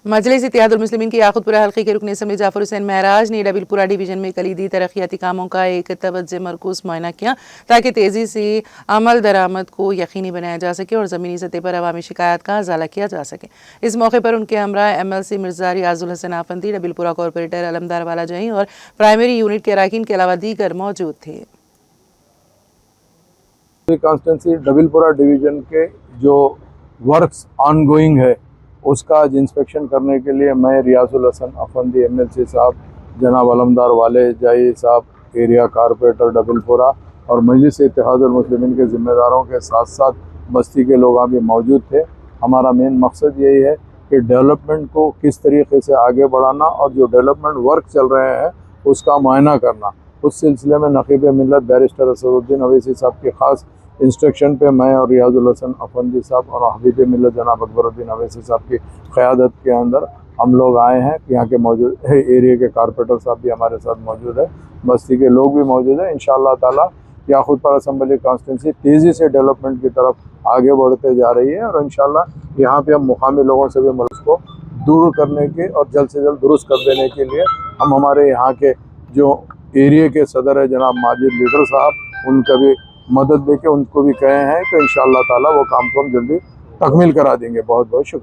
मजलिस इत्तेहादुल मुस्लिमीन की याकुतपुरा हल्के के रुकन असम्बली जाफर हुसैन महराज ने डबिलपुरा डिवीजन में कलीदी तरक्याती कामों का एक तवज्जो मरकूज मुआयना किया ताकि तेज़ी से अमल दरामद को यकीनी बनाया जा सके और ज़मीनी सतह पर अवामी शिकायत का अजाला किया जा सके। इस मौके पर उनके हमरा MLC मिर्ज़ा रियाजुल हसन आफंदी, डबिलपुरा कॉरपोरेटर अलमदार वाला जहीं और प्राइमरी यूनिट के अरकान के अलावा दीगर मौजूद थे। कॉन्स्टिट्यूंसी डबिलपुरा डिवीज़न के जो वर्क्स ऑनगोइंग है उसका आज इंस्पेक्शन करने के लिए मैं रियाजुल हसन अफंदी MLC साहब, जनाब अलमदार वाले जाई साहब, एरिया कारपोरेटर डबिलपुरा और मजलिस इत्तेहादुल मुस्लिमीन के ज़िम्मेदारों के साथ साथ बस्ती के लोग भी मौजूद थे। हमारा मेन मकसद यही है कि डेवलपमेंट को किस तरीके से आगे बढ़ाना और जो डेवलपमेंट वर्क चल रहे हैं उसका मुआयना करना। उस सिलसिले में नकीब मिल्लत बैरिस्टर असदुद्दीन अवैसी साहब की ख़ास इंस्ट्रक्शन पे मैं और रियाजुल हसन अफंदी साहब और हबीब मिल्लत जनाब अकबरुद्दीन अवैसी साहब की क़यादत के अंदर हम लोग आए हैं। यहाँ के मौजूद एरिया के कारपोरेटर साहब भी हमारे साथ मौजूद है, बस्ती के लोग भी मौजूद हैं। इंशाअल्लाह ताला याकुतपुरा असम्बली कॉन्स्टिट्यूंसी तेज़ी से डेवलपमेंट की तरफ आगे बढ़ते जा रही है और इंशाअल्लाह यहाँ पे हम मुकामी लोगों से भी मसले को दूर करने के और जल्द से जल्द दुरुस्त कर देने के लिए हम हमारे यहाँ के जो एरिया के सदर है जनाब माजिद लीडर साहब, उनका भी मदद देके उनको भी कहे हैं तो इंशाअल्लाह ताला वो काम को हम जल्दी तकमील करा देंगे। बहुत बहुत शुक्रिया।